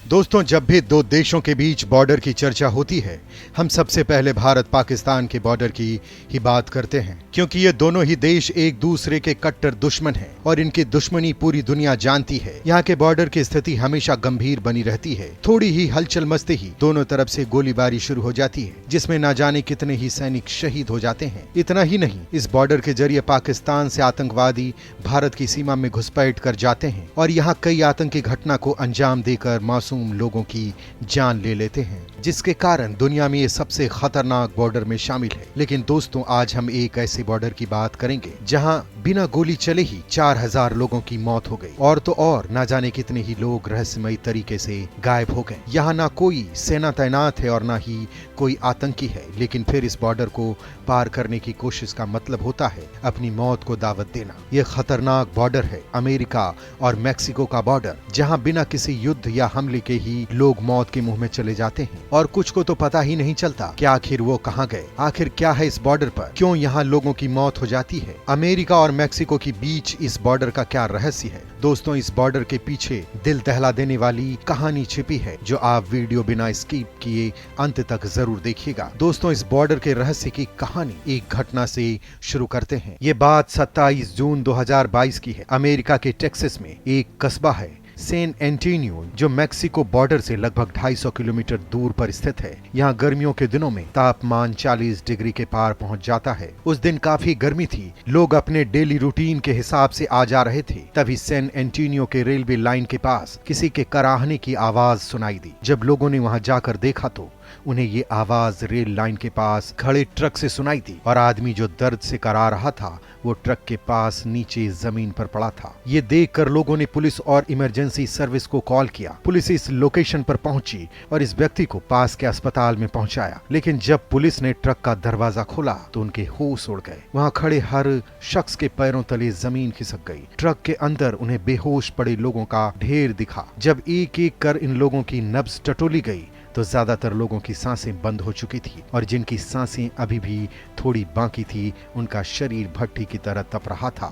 दोस्तों, जब भी दो देशों के बीच बॉर्डर की चर्चा होती है, हम सबसे पहले भारत पाकिस्तान के बॉर्डर की ही बात करते हैं, क्योंकि ये दोनों ही देश एक दूसरे के कट्टर दुश्मन हैं और इनकी दुश्मनी पूरी दुनिया जानती है। यहाँ के बॉर्डर की स्थिति हमेशा गंभीर बनी रहती है। थोड़ी ही हलचल मचते ही दोनों तरफ से गोलीबारी शुरू हो जाती है, जिसमें न जाने कितने ही सैनिक शहीद हो जाते हैं। इतना ही नहीं, इस बॉर्डर के जरिए पाकिस्तान से आतंकवादी भारत की सीमा में घुसपैठ कर जाते हैं और यहाँ कई आतंकी घटना को अंजाम देकर मासूम लोगों की जान ले लेते हैं, जिसके कारण दुनिया में ये सबसे खतरनाक बॉर्डर में शामिल है। लेकिन दोस्तों, आज हम एक ऐसे बॉर्डर की बात करेंगे जहां बिना गोली चले ही 4000 लोगों की मौत हो गई और तो और ना जाने कितने ही लोग रहस्यमयी तरीके से गायब हो गए। यहाँ ना कोई सेना तैनात है और ना ही कोई आतंकी है, लेकिन फिर इस बॉर्डर को पार करने की कोशिश का मतलब होता है अपनी मौत को दावत देना। यह खतरनाक बॉर्डर है अमेरिका और मैक्सिको का बॉर्डर, जहां बिना किसी युद्ध या हमले के ही लोग मौत के मुंह में चले जाते हैं और कुछ को तो पता ही नहीं चलता कि आखिर वो कहां गए, आखिर क्या है इस बॉर्डर पर, क्यों यहाँ लोगों की मौत हो जाती है। अमेरिका और मैक्सिको के बीच इस बॉर्डर का क्या रहस्य है। दोस्तों, इस बॉर्डर के पीछे दिल दहला देने वाली कहानी छिपी है, जो आप वीडियो बिना स्किप किए अंत तक जरूर देखिएगा। दोस्तों, इस बॉर्डर के रहस्य की कहानी एक घटना से शुरू करते हैं। ये बात 27 जून 2022 की है। अमेरिका के टेक्सास में एक कस्बा है सैन एंटोनियो, जो मैक्सिको बॉर्डर से लगभग 250 किलोमीटर दूर पर स्थित है। यहाँ गर्मियों के दिनों में तापमान 40 डिग्री के पार पहुँच जाता है। उस दिन काफी गर्मी थी, लोग अपने डेली रूटीन के हिसाब से आ जा रहे थे। तभी सैन एंटोनियो के रेलवे लाइन के पास किसी के कराहने की आवाज सुनाई दी। जब लोगों ने वहाँ जाकर देखा तो उन्हें ये आवाज रेल लाइन के पास खड़े ट्रक से सुनाई दी और आदमी जो दर्द से करा रहा था वो ट्रक के पास नीचे जमीन पर पड़ा था। ये देखकर लोगों ने पुलिस और इमरजेंसी सर्विस को कॉल किया। पुलिस इस लोकेशन पर पहुंची और इस व्यक्ति को पास के अस्पताल में पहुंचाया। लेकिन जब पुलिस ने ट्रक का दरवाजा खोला तो उनके होश उड़ गए। वहाँ खड़े हर शख्स के पैरों तले जमीन खिसक गई। ट्रक के अंदर उन्हें बेहोश पड़े लोगों का ढेर दिखा। जब एक एक कर इन लोगों की नब्ज टटोली गई तो ज्यादातर लोगों की सांसें बंद हो चुकी थी और जिनकी सांसें अभी भी थोड़ी बाकी थी, उनका शरीर भट्टी की तरह तप रहा था।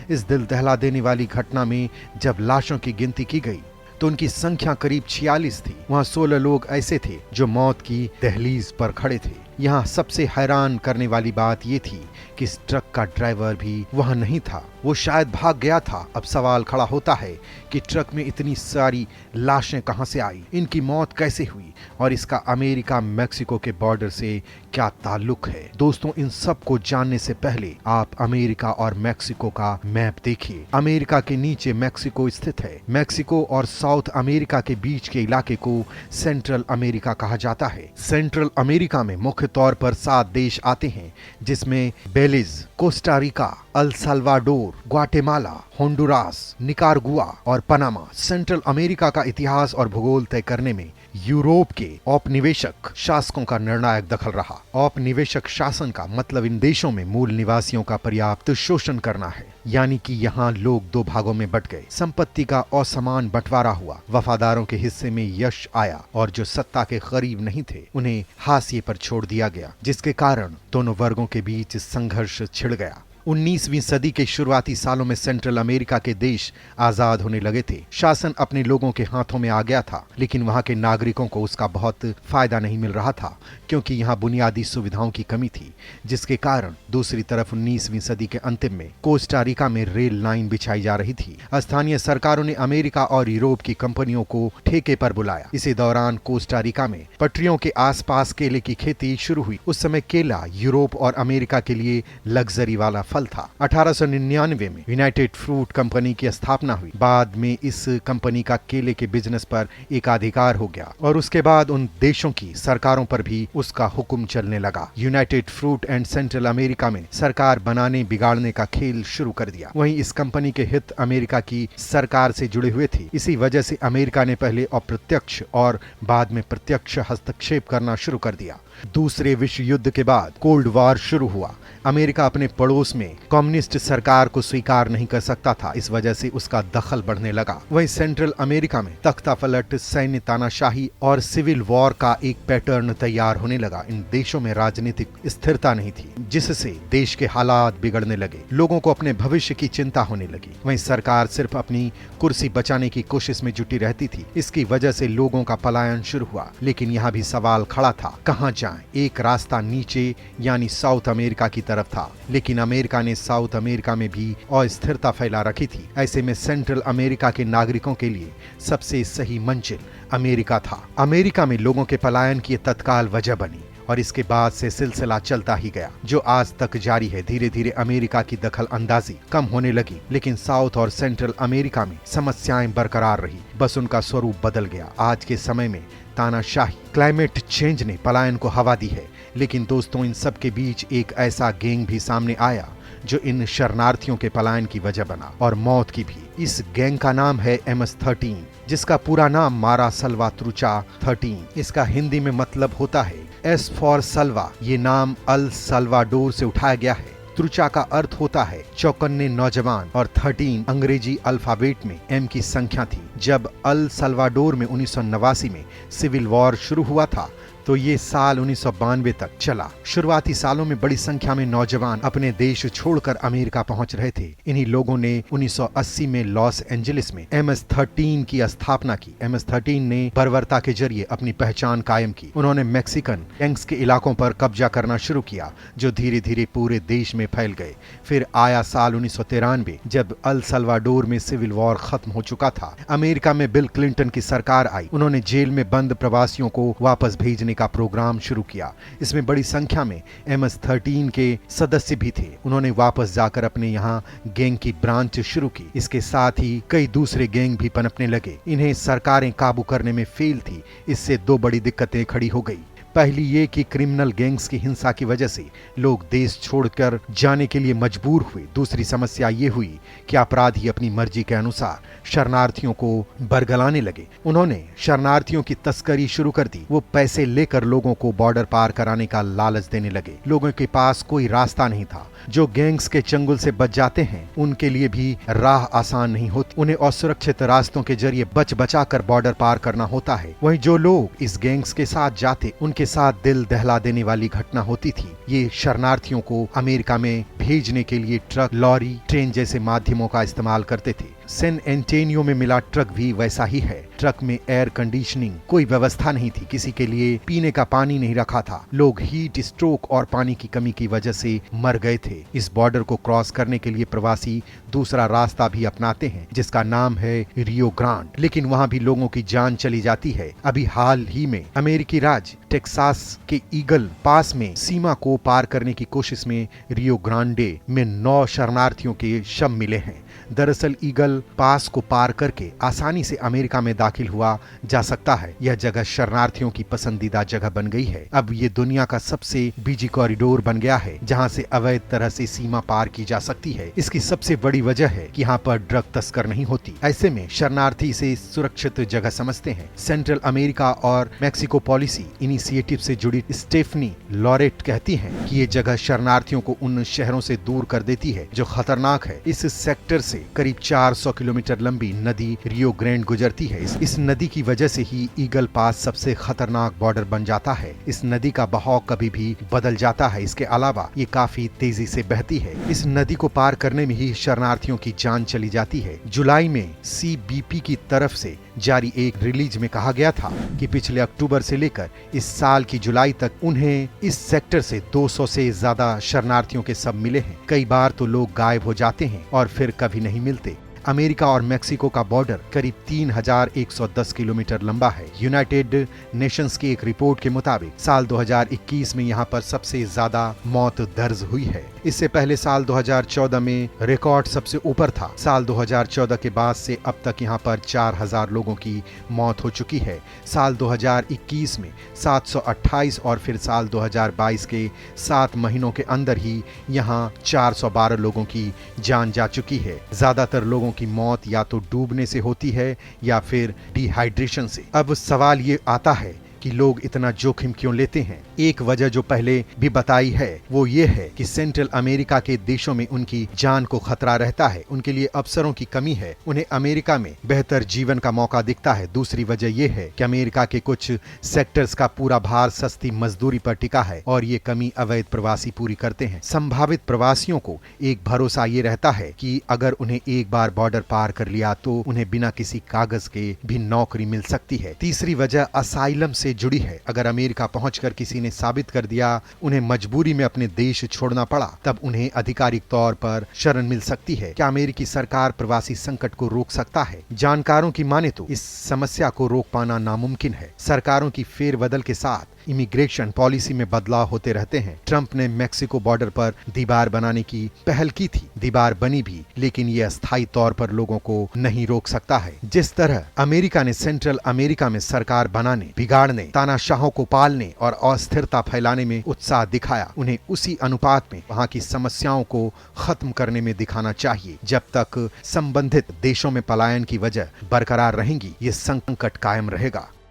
इस दिल दहला देने वाली घटना में जब लाशों की गिनती की गई तो उनकी संख्या करीब 46 थी। वहाँ 16 लोग ऐसे थे जो मौत की दहलीज पर खड़े थे। यहाँ सबसे हैरान करने वाली बात ये थी कि इस ट्रक का ड्राइवर भी वहाँ नहीं था, वो शायद भाग गया था। अब सवाल खड़ा होता है कि ट्रक में इतनी सारी लाशें कहां से आई, इनकी मौत कैसे हुई और इसका अमेरिका मैक्सिको के बॉर्डर से क्या ताल्लुक है। दोस्तों, इन सब को जानने से पहले आप अमेरिका और मैक्सिको का मैप देखिए। अमेरिका के नीचे मैक्सिको स्थित है। मैक्सिको और साउथ अमेरिका के बीच के इलाके को सेंट्रल अमेरिका कहा जाता है। सेंट्रल अमेरिका में मुख्य तौर पर 7 देश आते हैं, जिसमें Belize, Costa Rica, El Salvador, Guatemala, Honduras, Nicaragua और पनामा। सेंट्रल अमेरिका का इतिहास और भूगोल तय करने में यूरोप के औपनिवेशिक शासकों का निर्णायक दखल रहा। औपनिवेशिक शासन का मतलब इन देशों में मूल निवासियों का पर्याप्त शोषण करना है, यानी कि यहाँ लोग 2 भागों में बंट गए। संपत्ति का असमान बंटवारा हुआ, वफादारों के हिस्से में यश आया और जो सत्ता के करीब नहीं थे उन्हें हाशिए पर छोड़ दिया गया, जिसके कारण दोनों वर्गों के बीच संघर्ष छिड़ गया। 19वीं सदी के शुरुआती सालों में सेंट्रल अमेरिका के देश आजाद होने लगे थे। शासन अपने लोगों के हाथों में आ गया था, लेकिन वहां के नागरिकों को उसका बहुत फायदा नहीं मिल रहा था, क्योंकि यहाँ बुनियादी सुविधाओं की कमी थी, जिसके कारण दूसरी तरफ 19वीं सदी के अंतिम में कोस्टा रिका में रेल लाइन बिछाई जा रही थी। स्थानीय सरकारों ने अमेरिका और यूरोप की कंपनियों को ठेके पर बुलाया। इसी दौरान कोस्टा रिका में पटरियों के आसपास केले की खेती शुरू हुई। उस समय केला यूरोप और अमेरिका के लिए लग्जरी वाला फल था। 1899 में यूनाइटेड फ्रूट कंपनी की स्थापना हुई। बाद में इस कंपनी का केले के बिजनेस पर एकाधिकार हो गया और उसके बाद उन देशों की सरकारों पर भी उसका हुक्म चलने लगा। United fruit and central America में सरकार बनाने बिगाड़ने का खेल शुरू कर दिया। वहीं इस कंपनी के हित अमेरिका की सरकार से जुड़े हुए थे। इसी वजह से अमेरिका ने पहले अप्रत्यक्ष और बाद में प्रत्यक्ष हस्तक्षेप करना शुरू कर दिया। दूसरे विश्व युद्ध के बाद कोल्ड वॉर शुरू हुआ। अमेरिका अपने पड़ोस में में कम्युनिस्ट सरकार को स्वीकार नहीं कर सकता था, इस वजह से उसका दखल बढ़ने लगा। वहीं सेंट्रल अमेरिका में तख्तापलट, सैन्य तानाशाही और सिविल वॉर का एक पैटर्न तैयार होने लगा। इन देशों में राजनीतिक स्थिरता नहीं थी, जिससे देश के हालात बिगड़ने लगे। लोगों को अपने भविष्य की चिंता होने लगी। वहीं सरकार सिर्फ अपनी कुर्सी बचाने की कोशिश में जुटी रहती थी। इसकी वजह से लोगों का पलायन शुरू हुआ। लेकिन यहाँ भी सवाल खड़ा था, कहाँ जाएं? एक रास्ता नीचे यानी साउथ अमेरिका की तरफ था, लेकिन अमेरिका ने साउथ अमेरिका में भी अस्थिरता फैला रखी थी। ऐसे में सेंट्रल अमेरिका के नागरिकों के लिए सबसे सही मंजिल अमेरिका था। अमेरिका में लोगों के पलायन की तत्काल वजह बनी और इसके बाद से सिलसिला चलता ही गया, जो आज तक जारी है। धीरे धीरे अमेरिका की दखल अंदाजी कम होने लगी, लेकिन साउथ और सेंट्रल अमेरिका में समस्याएं बरकरार रही, बस उनका स्वरूप बदल गया। आज के समय में तानाशाही, क्लाइमेट चेंज ने पलायन को हवा दी है। लेकिन दोस्तों, इन सब के बीच एक ऐसा गैंग भी सामने आया जो इन शरणार्थियों के पलायन की वजह बना, और मौत की भी। इस गैंग का नाम है MS-13, जिसका पूरा नाम मारा सल्वा त्रुचा 13। इसका हिंदी में मतलब होता है S फॉर सल्वा। ये नाम अल सल्वाडोर से उठाया गया है। त्रुचा का अर्थ होता है चौकन्ने नौजवान, और 13 अंग्रेजी अल्फाबेट में M की संख्या थी। जब अल सल्वाडोर में 1989 में सिविल वॉर शुरू हुआ था, तो ये साल 1992 तक चला। शुरुआती सालों में बड़ी संख्या में नौजवान अपने देश छोड़कर अमेरिका पहुंच रहे थे। इन्हीं लोगों ने 1980 में लॉस एंजलिस में MS-13 की स्थापना की। MS-13 ने बर्बरता के जरिए अपनी पहचान कायम की। उन्होंने मैक्सिकन गैंग्स के इलाकों पर कब्जा करना शुरू किया, जो धीरे धीरे पूरे देश में फैल गए। फिर आया साल 1993, जब अल सल्वाडोर में सिविल वॉर खत्म हो चुका था। अमेरिका में बिल क्लिंटन की सरकार आई। उन्होंने जेल में बंद प्रवासियों को वापस भेजने का प्रोग्राम शुरू किया। इसमें बड़ी संख्या में MS-13 के सदस्य भी थे। उन्होंने वापस जाकर अपने यहाँ गैंग की ब्रांच शुरू की। इसके साथ ही कई दूसरे गैंग भी पनपने लगे। इन्हें सरकारें काबू करने में फेल थी। इससे दो बड़ी दिक्कतें खड़ी हो गई। पहली ये कि क्रिमिनल गैंग्स की हिंसा की वजह से लोग देश छोड़कर जाने के लिए मजबूर हुए। दूसरी समस्या ये हुई कि अपराधी अपनी मर्जी के अनुसार शरणार्थियों को बरगलाने लगे। उन्होंने शरणार्थियों की तस्करी शुरू कर दी। वो पैसे लेकर लोगों को बॉर्डर पार कराने का लालच देने लगे। लोगों के पास कोई रास्ता नहीं था। जो गैंग्स के चंगुल से बच जाते हैं, उनके लिए भी राह आसान नहीं होती। उन्हें असुरक्षित रास्तों के जरिए बच बचा कर बॉर्डर पार करना होता है। वहीं जो लोग इस गैंग्स के साथ जाते, उनके साथ दिल दहला देने वाली घटना होती थी। ये शरणार्थियों को अमेरिका में भेजने के लिए ट्रक, लॉरी, ट्रेन जैसे माध्यमों का इस्तेमाल करते थे। सैन एंटोनियो में मिला ट्रक भी वैसा ही है। ट्रक में एयर कंडीशनिंग कोई व्यवस्था नहीं थी। किसी के लिए पीने का पानी नहीं रखा था। लोग हीट स्ट्रोक और पानी की कमी की वजह से मर गए थे। इस बॉर्डर को क्रॉस करने के लिए प्रवासी दूसरा रास्ता भी अपनाते हैं, जिसका नाम है रियो ग्रांड। लेकिन वहां भी लोगों की जान चली जाती है। अभी हाल ही में अमेरिकी राज्य टेक्सास के ईगल पास में सीमा को पार करने की कोशिश में रियो ग्रांडे में 9 शरणार्थियों के शव मिले हैं। दरअसल ईगल पास को पार करके आसानी से अमेरिका में दाखिल हुआ जा सकता है। यह जगह शरणार्थियों की पसंदीदा जगह बन गई है। अब ये दुनिया का सबसे बिजी कॉरिडोर बन गया है, जहां से अवैध तरह से सीमा पार की जा सकती है। इसकी सबसे बड़ी वजह है कि यहाँ पर ड्रग तस्कर नहीं होती। ऐसे में शरणार्थी इसे सुरक्षित जगह समझते हैं। सेंट्रल अमेरिका और मैक्सिको पॉलिसी इनिशिएटिव से जुड़ी स्टेफनी लॉरेट कहती हैं कि ये जगह शरणार्थियों को उन शहरों से दूर कर देती है जो खतरनाक है। इस सेक्टर से करीब 400 किलोमीटर लंबी नदी रियो ग्रैंड गुजरती है। इस नदी की वजह से ही ईगल पास सबसे खतरनाक बॉर्डर बन जाता है। इस नदी का बहाव कभी भी बदल जाता है। इसके अलावा ये काफी तेजी से बहती है। इस नदी को पार करने में ही शरणार्थियों की जान चली जाती है। जुलाई में CBP की तरफ से जारी एक रिलीज में कहा गया था कि पिछले अक्टूबर से लेकर इस साल की जुलाई तक उन्हें इस सेक्टर से 200 से ज्यादा शरणार्थियों के शव मिले हैं। कई बार तो लोग गायब हो जाते हैं और फिर कभी नहीं मिलते। अमेरिका और मैक्सिको का बॉर्डर करीब 3110 किलोमीटर लंबा है। यूनाइटेड नेशंस की एक रिपोर्ट के मुताबिक साल 2021 में यहाँ पर सबसे ज्यादा मौत दर्ज हुई है। इससे पहले साल 2014 में रिकॉर्ड सबसे ऊपर था। साल 2014 के बाद से अब तक यहाँ पर 4000 लोगों की मौत हो चुकी है। साल 2021 में 728 और फिर साल 2022 के 7 महीनों के अंदर ही यहाँ 412 लोगों की जान जा चुकी है। ज्यादातर लोगों की मौत या तो डूबने से होती है या फिर डिहाइड्रेशन से। अब सवाल ये आता है कि लोग इतना जोखिम क्यों लेते हैं। एक वजह जो पहले भी बताई है वो ये है कि सेंट्रल अमेरिका के देशों में उनकी जान को खतरा रहता है, उनके लिए अवसरों की कमी है, उन्हें अमेरिका में बेहतर जीवन का मौका दिखता है। दूसरी वजह यह है कि अमेरिका के कुछ सेक्टर्स का पूरा भार सस्ती मजदूरी पर टिका है और ये कमी अवैध प्रवासी पूरी करते हैं। संभावित प्रवासियों को एक भरोसा ये रहता है कि अगर उन्हें एक बार बॉर्डर पार कर लिया तो उन्हें बिना किसी कागज के भी नौकरी मिल सकती है। तीसरी वजह असाइलम से जुड़ी है। अगर अमेरिका पहुंचकर किसी ने साबित कर दिया उन्हें मजबूरी में अपने देश छोड़ना पड़ा, तब उन्हें आधिकारिक तौर पर शरण मिल सकती है। क्या अमेरिकी सरकार प्रवासी संकट को रोक सकता है? जानकारों की माने तो इस समस्या को रोक पाना नामुमकिन है। सरकारों की फेरबदल के साथ इमिग्रेशन पॉलिसी में बदलाव होते रहते हैं। ट्रंप ने मेक्सिको बॉर्डर पर दीवार बनाने की पहल की थी, दीवार बनी भी, लेकिन यह अस्थायी तौर पर लोगों को नहीं रोक सकता है। जिस तरह अमेरिका ने सेंट्रल अमेरिका में सरकार बनाने, बिगाड़ने, तानाशाहों को पालने और अस्थिरता फैलाने में उत्साह दिखाया, उन्हें उसी अनुपात में वहां की समस्याओं को खत्म करने में दिखाना चाहिए। जब तक संबंधित देशों में पलायन की वजह बरकरार रहेंगी, ये संकट कायम रहेगा।